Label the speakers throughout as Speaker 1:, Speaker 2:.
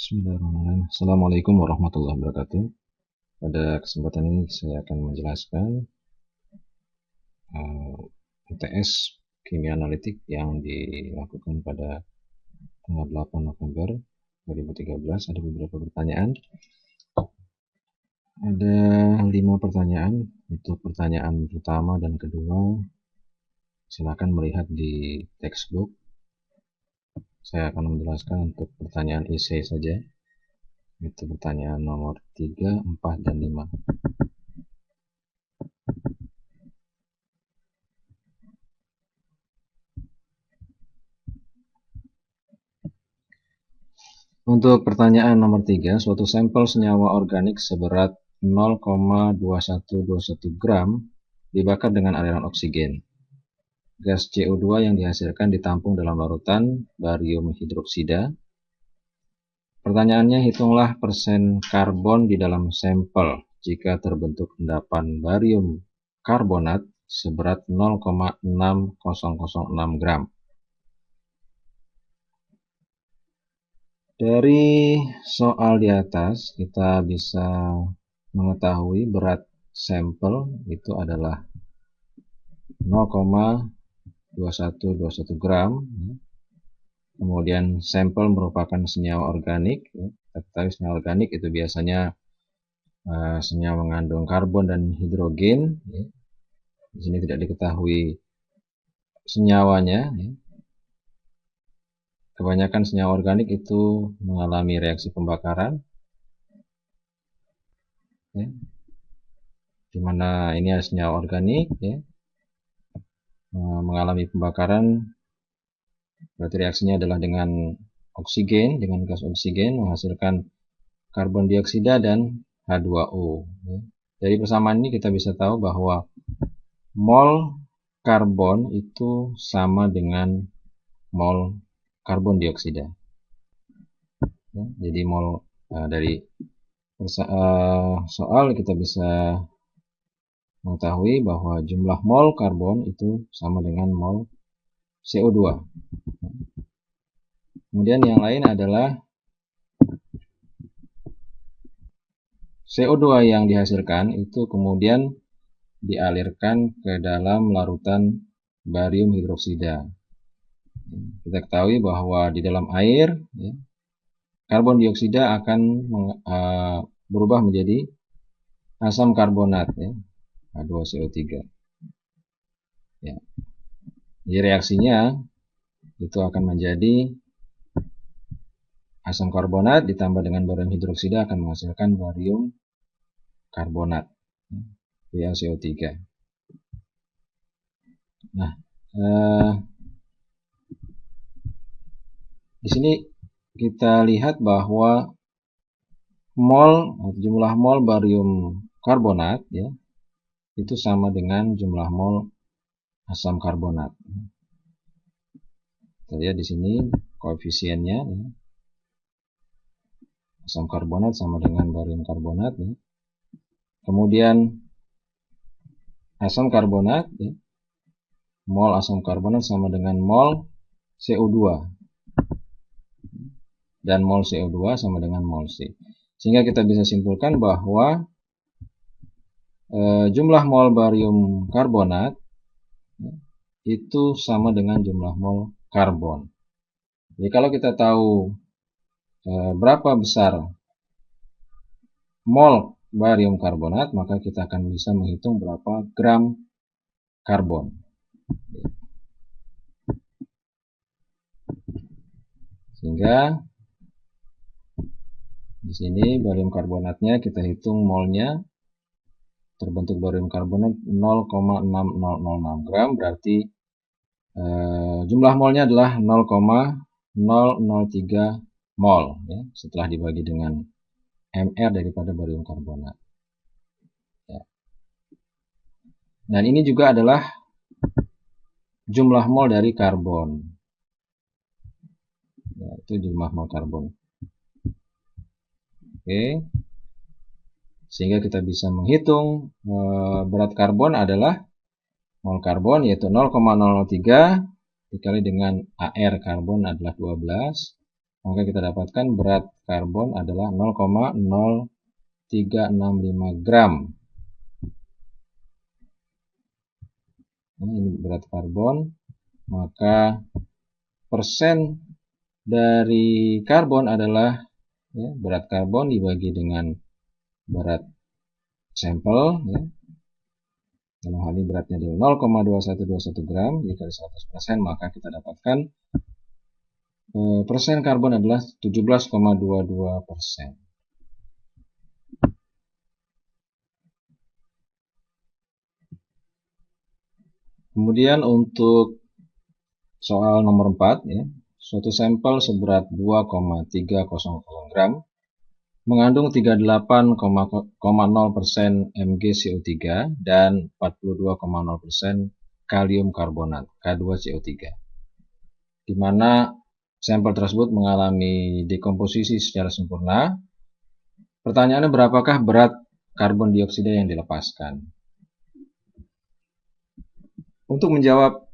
Speaker 1: Bismillahirrahmanirrahim. Assalamualaikum warahmatullahi wabarakatuh. Pada kesempatan ini saya akan menjelaskan UTS Kimia Analitik yang dilakukan pada tanggal 8 November 2013. Ada beberapa pertanyaan. Ada 5 pertanyaan. Untuk pertanyaan pertama dan kedua, silakan melihat di textbook. Saya akan menjelaskan untuk pertanyaan essay saja. Itu pertanyaan nomor 3, 4, dan 5. Untuk pertanyaan nomor 3, suatu sampel senyawa organik seberat 0,2121 gram dibakar dengan aliran oksigen. Gas CO2 yang dihasilkan ditampung dalam larutan barium hidroksida. Pertanyaannya, hitunglah persen karbon di dalam sampel jika terbentuk endapan barium karbonat seberat 0,6006 gram. Dari soal di atas kita bisa mengetahui berat sampel itu adalah 0,2121 gram. Kemudian sampel merupakan senyawa organik. Kita ketahui senyawa organik itu biasanya senyawa mengandung karbon dan hidrogen. Di sini tidak diketahui senyawanya. Kebanyakan senyawa organik itu mengalami reaksi pembakaran, di mana ini adalah senyawa organik, mengalami pembakaran. Berarti reaksinya adalah dengan oksigen, dengan gas oksigen menghasilkan karbon dioksida dan H2O. Dari persamaan ini kita bisa tahu bahwa mol karbon itu sama dengan mol karbon dioksida. Jadi mol dari soal kita bisa mengetahui bahwa jumlah mol karbon itu sama dengan mol CO2. Kemudian yang lain adalah CO2 yang dihasilkan itu kemudian dialirkan ke dalam larutan barium hidroksida. Kita ketahui bahwa di dalam air karbon dioksida akan berubah menjadi asam karbonat, H2CO3. Jadi reaksinya itu akan menjadi asam karbonat ditambah dengan barium hidroksida akan menghasilkan barium karbonat, BaCO3. Nah, di sini kita lihat bahwa jumlah mol barium karbonat itu sama dengan jumlah mol asam karbonat. Kita lihat di sini koefisiennya, asam karbonat sama dengan barium karbonat. Kemudian asam karbonat, mol asam karbonat sama dengan mol CO2. Dan mol CO2 sama dengan mol C. Sehingga kita bisa simpulkan bahwa jumlah mol barium karbonat itu sama dengan jumlah mol karbon. Jadi kalau kita tahu berapa besar mol barium karbonat, maka kita akan bisa menghitung berapa gram karbon. Sehingga di sini barium karbonatnya kita hitung molnya, terbentuk barium karbonat 0,6006 gram, berarti jumlah molnya adalah 0,003 mol setelah dibagi dengan mR daripada barium karbonat. Dan ini juga adalah jumlah mol dari karbon. Itu jumlah mol karbon. Sehingga kita bisa menghitung berat karbon adalah mol karbon yaitu 0,003 dikali dengan AR karbon adalah 12 maka kita dapatkan berat karbon adalah 0,0365 gram. Nah, ini berat karbon, maka persen dari karbon adalah berat karbon dibagi dengan berat sampel, dalam hal ini beratnya adalah 0,2121 gram dikali 100%, maka kita dapatkan persen karbon adalah 17,22%. Kemudian untuk soal nomor 4, suatu sampel seberat 2,300 gram mengandung 38,0% MgCO3 dan 42,0% kalium karbonat K2CO3, di mana sampel tersebut mengalami dekomposisi secara sempurna. Pertanyaannya, berapakah berat karbon dioksida yang dilepaskan? Untuk menjawab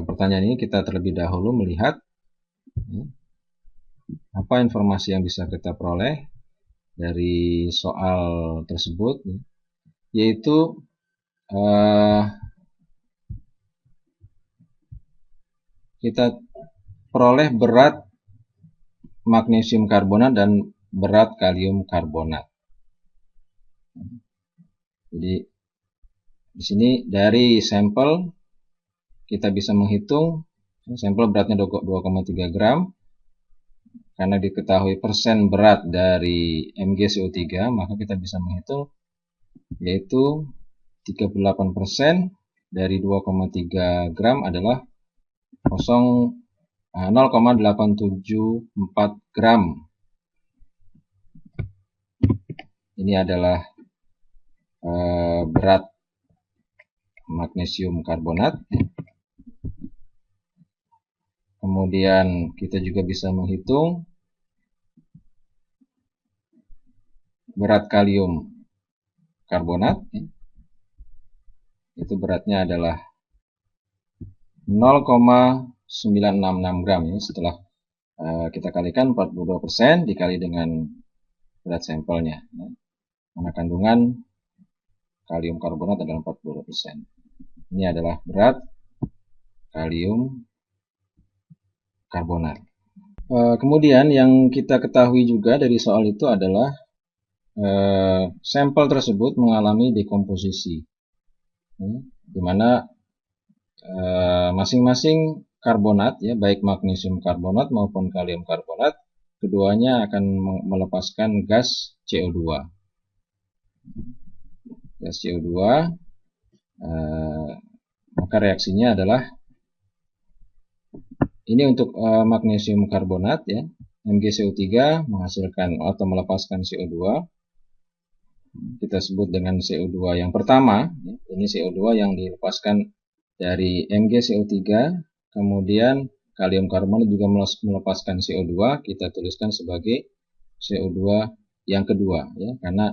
Speaker 1: pertanyaan ini, kita terlebih dahulu melihat apa informasi yang bisa kita peroleh dari soal tersebut, yaitu kita peroleh berat magnesium karbonat dan berat kalium karbonat. Jadi di sini dari sampel kita bisa menghitung sampel beratnya 2,3 gram. Karena diketahui persen berat dari MgCO3, maka kita bisa menghitung yaitu 38% dari 2,3 gram adalah 0,874 gram. Ini adalah berat magnesium karbonat. Kemudian kita juga bisa menghitung berat kalium karbonat. Itu beratnya adalah 0,966 gram. Setelah kita kalikan 42% dikali dengan berat sampelnya. Karena kandungan kalium karbonat adalah 42%. Ini adalah berat kalium karbonat. Kemudian yang kita ketahui juga dari soal itu adalah sampel tersebut mengalami dekomposisi, di mana masing-masing karbonat, baik magnesium karbonat maupun kalium karbonat, keduanya akan melepaskan gas CO2. Gas CO2, maka reaksinya adalah ini untuk magnesium karbonat, MgCO3 menghasilkan atau melepaskan CO2. Kita sebut dengan CO2 yang pertama. Ini CO2 yang dilepaskan dari MgCO3. Kemudian kalium karbonat juga melepaskan CO2. Kita tuliskan sebagai CO2 yang kedua, karena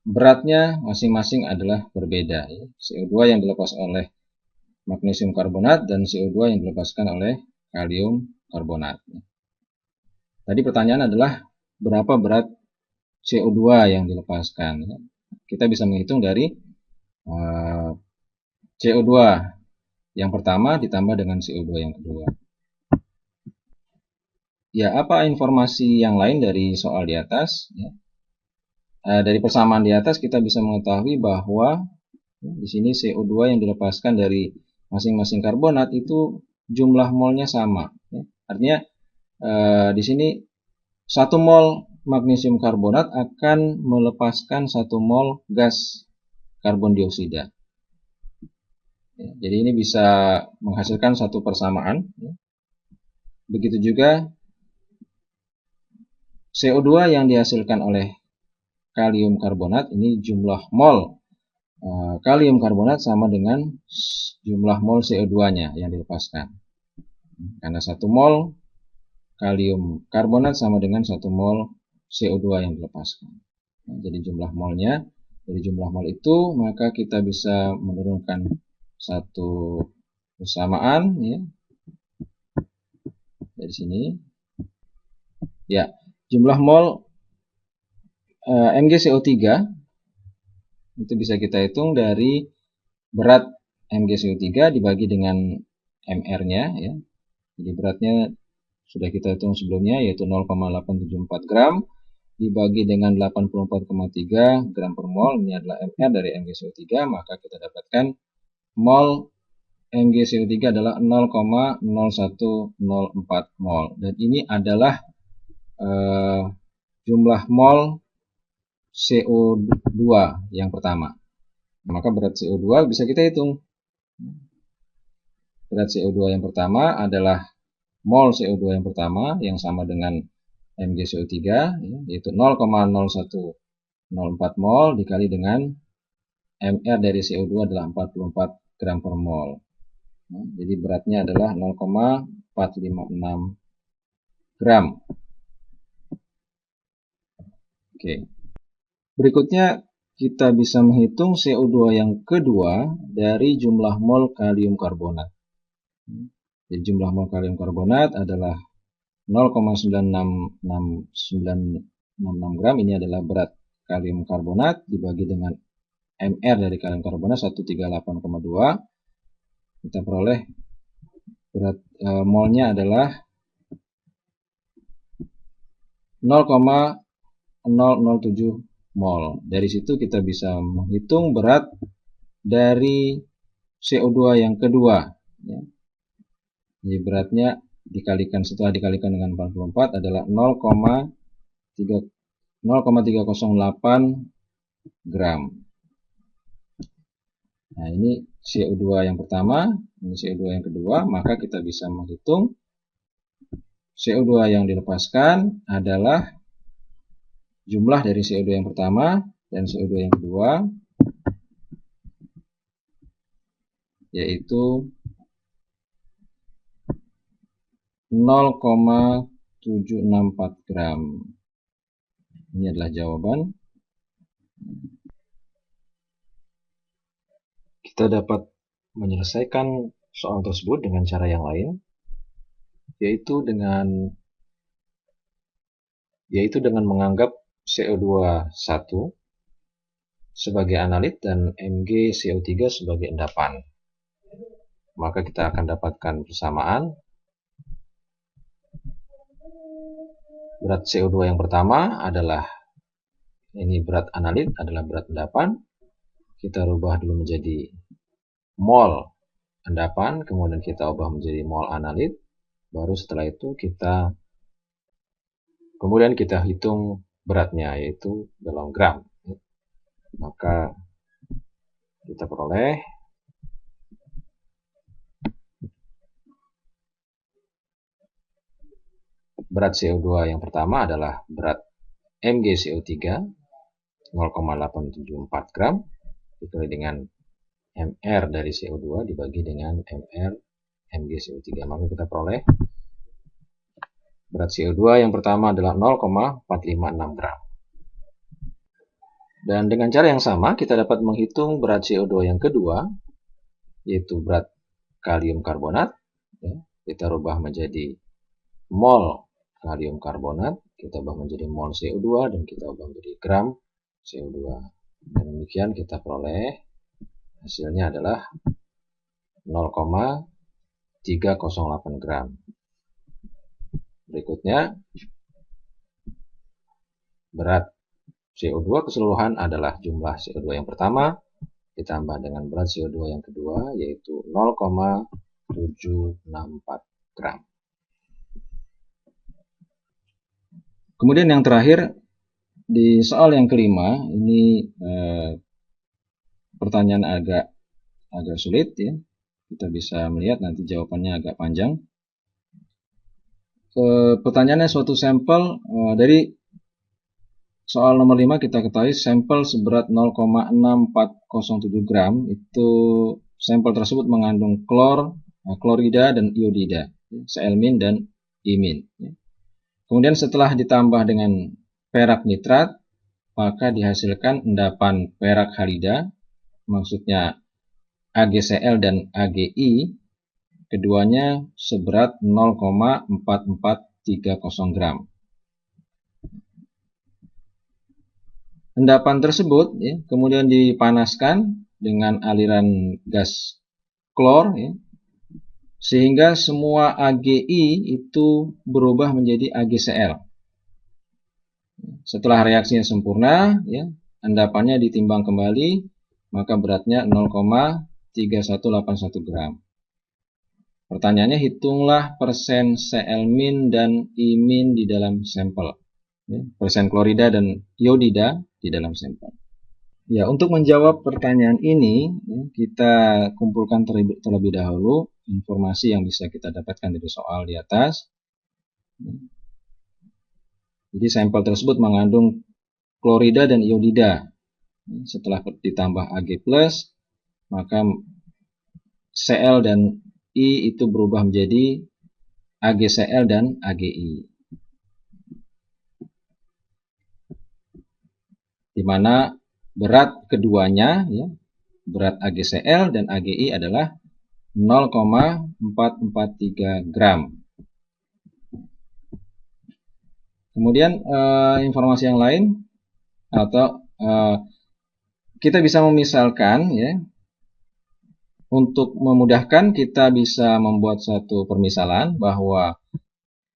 Speaker 1: beratnya masing-masing adalah berbeda. CO2 yang dilepas oleh magnesium karbonat dan CO2 yang dilepaskan oleh kalium karbonat. Tadi pertanyaan adalah berapa berat CO2 yang dilepaskan. Kita bisa menghitung dari CO2 yang pertama ditambah dengan CO2 yang kedua. Ya, apa informasi yang lain dari soal di atas? Dari persamaan di atas kita bisa mengetahui bahwa di sini CO2 yang dilepaskan dari masing-masing karbonat itu jumlah molnya sama. Artinya di sini 1 mol magnesium karbonat akan melepaskan 1 mol gas karbon dioksida. Jadi ini bisa menghasilkan satu persamaan. Begitu juga CO2 yang dihasilkan oleh kalium karbonat, ini jumlah mol kalium karbonat sama dengan jumlah mol CO2-nya yang dilepaskan. Karena 1 mol kalium karbonat sama dengan 1 mol CO2 yang dilepaskan. Jadi jumlah molnya, dari jumlah mol itu maka kita bisa menurunkan satu persamaan, dari sini. Ya, jumlah mol MgCO3 itu bisa kita hitung dari berat MgCO3 dibagi dengan MR-nya ya. Jadi beratnya sudah kita hitung sebelumnya, yaitu 0,874 gram dibagi dengan 84,3 gram per mol. Ini adalah MR dari MgCO3, maka kita dapatkan mol MgCO3 adalah 0,0104 mol. Dan ini adalah jumlah mol CO2 yang pertama. Maka berat CO2 bisa kita hitung. Berat CO2 yang pertama adalah mol CO2 yang pertama yang sama dengan MgCO3, yaitu 0,0104 mol dikali dengan MR dari CO2 adalah 44 gram per mol. Jadi beratnya adalah 0,456 gram. Oke. Berikutnya kita bisa menghitung CO2 yang kedua dari jumlah mol kalium karbonat. Jadi jumlah mol kalium karbonat adalah 0,96666 gram. Ini adalah berat kalium karbonat dibagi dengan MR dari kalium karbonat 138,2. Kita peroleh berat molnya adalah 0,007 mol. Dari situ kita bisa menghitung berat dari CO2 yang kedua. Ya. Jadi beratnya setelah dikalikan dengan 44 adalah 0,308 gram. Nah, ini CO2 yang pertama, ini CO2 yang kedua, maka kita bisa menghitung CO2 yang dilepaskan adalah jumlah dari CO2 yang pertama dan CO2 yang kedua, yaitu 0,764 gram. Ini adalah jawaban. Kita dapat menyelesaikan soal tersebut dengan cara yang lain, yaitu dengan menganggap CO2 1 sebagai analit dan MgCO3 sebagai endapan. Maka kita akan dapatkan persamaan. Berat CO2 yang pertama adalah, ini berat analit adalah berat endapan. Kita rubah dulu menjadi mol endapan, kemudian kita ubah menjadi mol analit. Baru setelah itu kemudian kita hitung beratnya, yaitu dalam gram. Maka kita peroleh berat CO2 yang pertama adalah berat MgCO3 0,874 gram dikali dengan MR dari CO2 dibagi dengan MR MgCO3. Maka kita peroleh berat CO2 yang pertama adalah 0,456 gram. Dan dengan cara yang sama kita dapat menghitung berat CO2 yang kedua, yaitu berat kalium karbonat. Kita rubah menjadi mol kalium karbonat, kita ubah menjadi mol CO2 dan kita ubah menjadi gram CO2. Dan demikian kita peroleh hasilnya adalah 0,308 gram. Berikutnya, berat CO2 keseluruhan adalah jumlah CO2 yang pertama ditambah dengan berat CO2 yang kedua, yaitu 0,764 gram. Kemudian yang terakhir, di soal yang kelima, ini pertanyaan agak sulit ya. Kita bisa melihat nanti jawabannya agak panjang. Pertanyaannya suatu sampel dari soal nomor 5 kita ketahui sampel seberat 0,6407 gram, itu sampel tersebut mengandung klorida dan iodida, Cl- dan I-. Kemudian setelah ditambah dengan perak nitrat, maka dihasilkan endapan perak halida, maksudnya AgCl dan Agi, keduanya seberat 0,4430 gram. Endapan tersebut ya, kemudian dipanaskan dengan aliran gas klor ya, sehingga semua AgI itu berubah menjadi AgCl. Setelah reaksinya sempurna, ya, endapannya ditimbang kembali, maka beratnya 0,3181 gram. Pertanyaannya, hitunglah persen Cl- dan I- di dalam sampel. Ya, persen klorida dan iodida di dalam sampel. Ya, untuk menjawab pertanyaan ini, ya, kita kumpulkan terlebih dahulu informasi yang bisa kita dapatkan dari soal di atas. Jadi sampel tersebut mengandung klorida dan iodida. Setelah ditambah Ag+, maka Cl dan I itu berubah menjadi AgCl dan AgI. Di mana berat keduanya, ya, berat AgCl dan AgI adalah 0,443 gram. Kemudian informasi yang lain, atau kita bisa memisalkan, ya, untuk memudahkan kita bisa membuat satu permisalan bahwa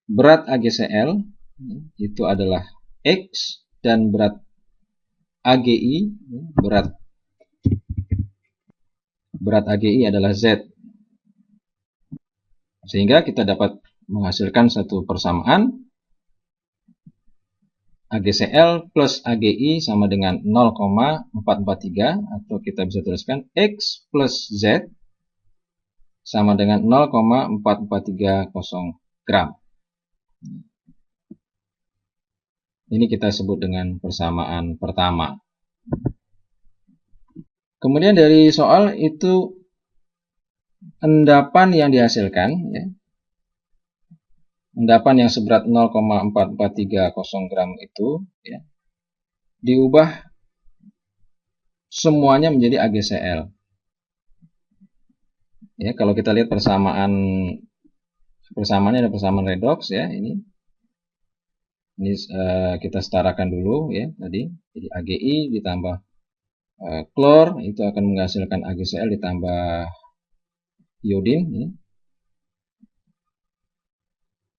Speaker 1: berat AgCl itu adalah X dan berat AgI, berat AgI adalah Z. Sehingga kita dapat menghasilkan satu persamaan AgCl plus AgI sama dengan 0,443, atau kita bisa tuliskan X plus Z sama dengan 0,4430 gram. Ini kita sebut dengan persamaan pertama. Kemudian dari soal itu endapan yang dihasilkan, ya, endapan yang seberat 0,4430 gram itu, ya, diubah semuanya menjadi AgCl. Ya, kalau kita lihat persamaannya ada persamaan redox, ya, ini kita setarakan dulu, ya, tadi. Jadi AgI ditambah klor itu akan menghasilkan AgCl ditambah iodin, ya,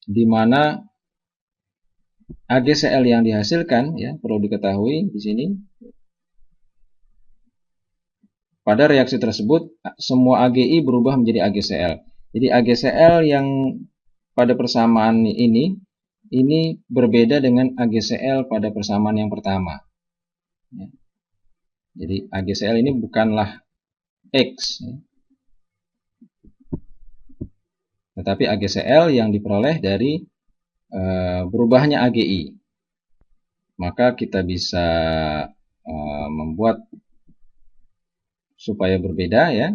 Speaker 1: di mana AgCl yang dihasilkan, ya, perlu diketahui di sini pada reaksi tersebut semua AgI berubah menjadi AgCl. Jadi AgCl yang pada persamaan ini berbeda dengan AgCl pada persamaan yang pertama. Ya. Jadi AgCl ini bukanlah X, ya, tetapi AgCl yang diperoleh dari berubahnya AgI. Maka kita bisa membuat supaya berbeda, ya.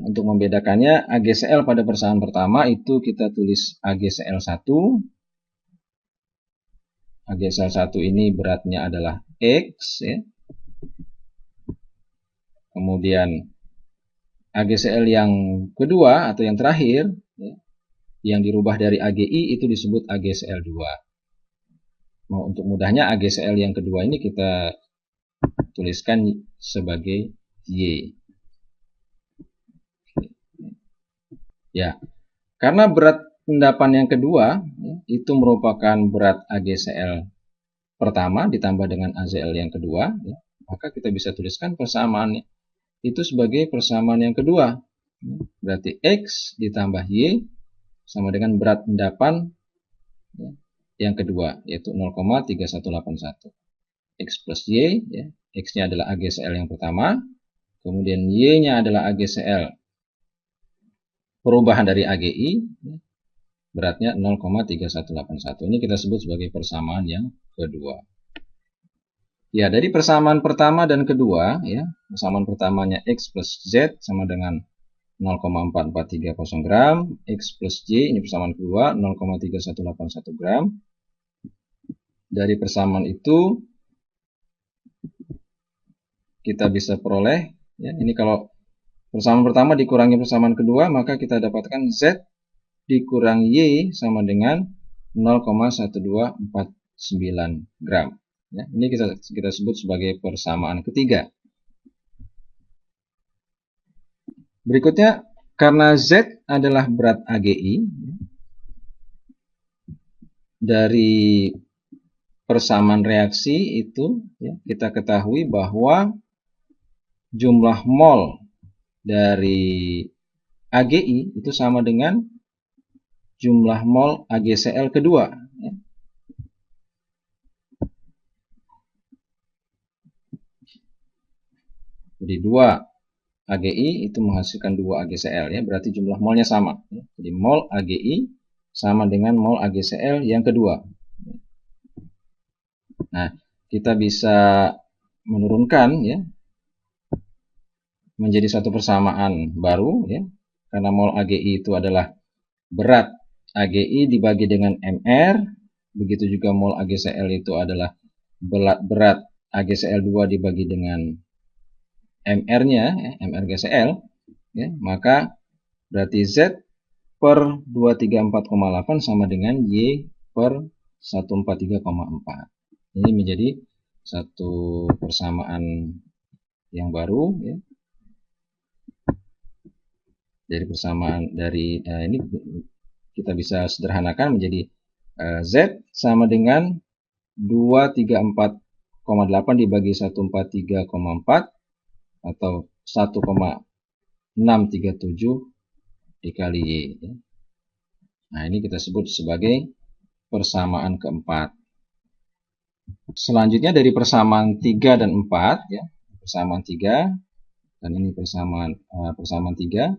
Speaker 1: Untuk membedakannya, AgCl pada persamaan pertama itu kita tulis AgCl1. AgCl1 ini beratnya adalah X, ya. Kemudian AgCl yang kedua atau yang terakhir, ya, yang dirubah dari AgI itu disebut AgCl2. Nah, untuk mudahnya AgCl yang kedua ini kita tuliskan sebagai Y. Ya, karena berat endapan yang kedua, ya, itu merupakan berat AgCl pertama ditambah dengan AgCl yang kedua, ya, maka kita bisa tuliskan persamaannya itu sebagai persamaan yang kedua. Berarti X ditambah Y sama dengan berat endapan, ya, yang kedua, yaitu 0,3181. X plus Y, ya, X-nya adalah AgCl yang pertama, kemudian Y-nya adalah AgCl perubahan dari AgI, ya, beratnya 0,3181. Ini kita sebut sebagai persamaan yang kedua. Ya, dari persamaan pertama dan kedua, ya, persamaan pertamanya X plus Z sama dengan 0,4430 gram, X plus Y, ini persamaan kedua, 0,3181 gram. Dari persamaan itu, kita bisa peroleh, ya, ini kalau persamaan pertama dikurangi persamaan kedua, maka kita dapatkan Z dikurang Y sama dengan 0,1249 gram. Ya, ini kita sebut sebagai persamaan ketiga. Berikutnya, karena Z adalah berat AGI, dari persamaan reaksi itu, ya, kita ketahui bahwa jumlah mol dari AGI itu sama dengan jumlah mol AgCl kedua. Ya. Jadi 2 AgI itu menghasilkan 2 AgCl, ya, berarti jumlah molnya sama. Ya. Jadi mol AgI sama dengan mol AgCl yang kedua. Nah, kita bisa menurunkan, ya, menjadi satu persamaan baru, ya, karena mol AgI itu adalah berat AgI dibagi dengan Mr, begitu juga mol AgCl itu adalah berat AgCl2 dibagi dengan Mr-nya, ya, MrGCl, ya, maka berarti Z per 234,8 sama dengan Y per 143,4. Ini menjadi satu persamaan yang baru, ya. Dari persamaan dari ini kita bisa sederhanakan menjadi Z sama dengan 234,8 dibagi 143,4 atau 1,637 dikali Y. Nah, ini kita sebut sebagai persamaan keempat. Selanjutnya dari persamaan 3 dan 4, ya. Persamaan 3 dan ini persamaan 3.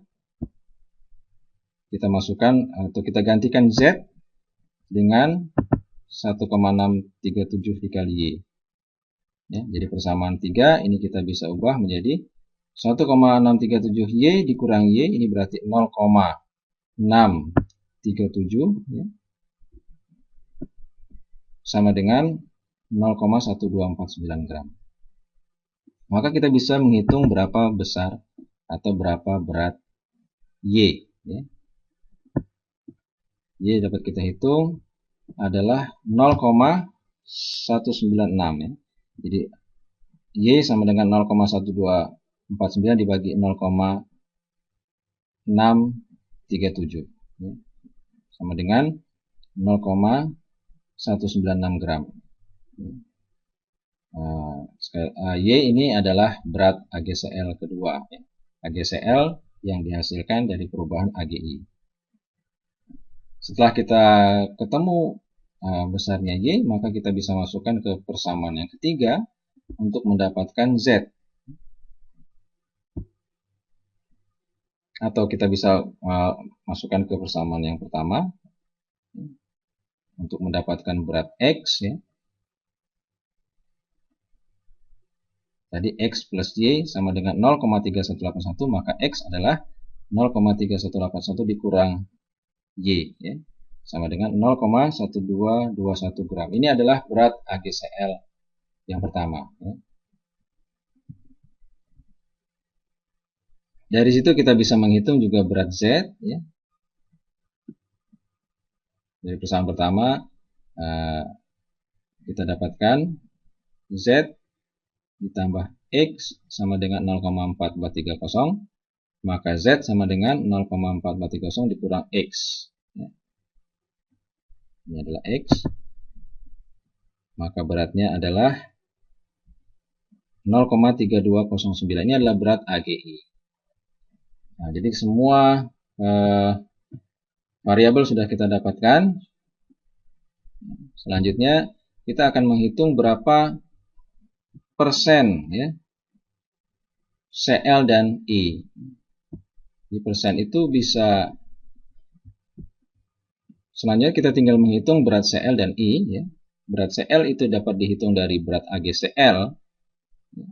Speaker 1: Kita masukkan atau kita gantikan Z dengan 1,637 dikali Y. Ya, jadi persamaan 3 ini kita bisa ubah menjadi 1,637 Y dikurang Y, ini berarti 0,637, ya, sama dengan 0,1249 gram. Maka kita bisa menghitung berapa besar atau berapa berat Y. Ya. Y dapat kita hitung adalah 0,196, ya. Jadi Y sama dengan 0,1249 dibagi 0,637, ya, sama dengan 0,196 gram. Y ini adalah berat AgCl kedua, ya. AgCl yang dihasilkan dari perubahan AgI. Setelah kita ketemu besarnya Y, maka kita bisa masukkan ke persamaan yang ketiga untuk mendapatkan Z. Atau kita bisa masukkan ke persamaan yang pertama untuk mendapatkan berat X, ya. Tadi X plus Y sama dengan 0,3181, maka X adalah 0,3181 dikurang Y, ya, sama dengan 0,1221 gram. Ini adalah berat AgCl yang pertama, ya. Dari situ kita bisa menghitung juga berat Z, ya. Dari persamaan pertama kita dapatkan Z ditambah X sama dengan 0,4430, maka Z sama dengan 0,4430 dikurang X, ya. Ini adalah X, maka beratnya adalah 0,3209. Ini adalah berat AgI. Nah, jadi semua variabel sudah kita dapatkan. Selanjutnya kita akan menghitung berapa persen, ya, Cl dan I. Di persen itu bisa, selanjutnya kita tinggal menghitung berat Cl dan I, ya. Berat Cl itu dapat dihitung dari berat AgCl.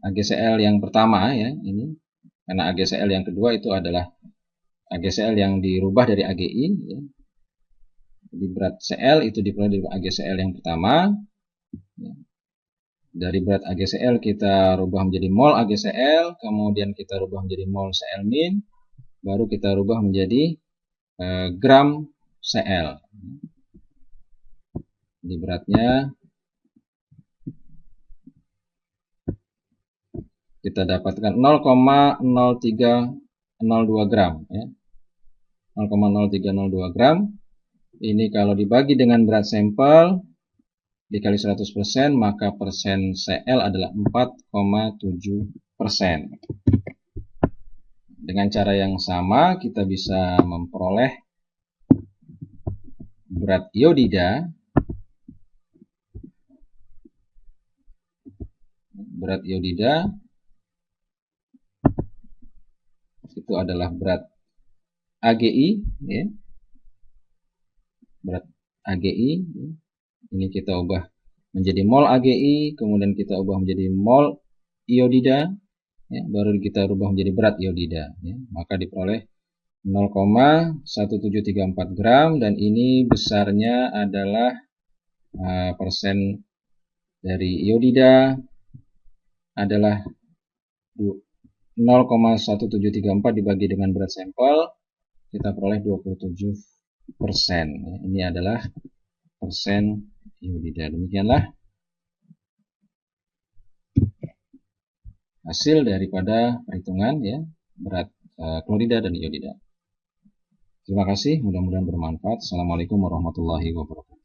Speaker 1: AgCl yang pertama, ya, ini karena AgCl yang kedua itu adalah AgCl yang dirubah dari AgI, ya. Jadi berat Cl itu diperoleh dari AgCl yang pertama, ya. Dari berat AgCl kita rubah menjadi mol AgCl, kemudian kita rubah menjadi mol Cl min, baru kita rubah menjadi gram Cl. Di beratnya kita dapatkan 0,0302 gram ya. 0,0302 gram. Ini kalau dibagi dengan berat sampel dikali 100%, maka persen Cl adalah 4,7%. Dengan cara yang sama kita bisa memperoleh berat iodida. Berat iodida itu adalah berat AgI ya. Berat AgI ini kita ubah menjadi mol AgI, kemudian kita ubah menjadi mol iodida ya, baru kita ubah menjadi berat iodida ya. Maka diperoleh 0,1734 gram, dan ini besarnya adalah persen dari iodida adalah 0,1734 dibagi dengan berat sampel, kita peroleh 27%. Ini adalah persen iodida. Demikianlah hasil daripada perhitungan ya berat klorida dan iodida. Terima kasih, mudah-mudahan bermanfaat. Assalamualaikum warahmatullahi wabarakatuh.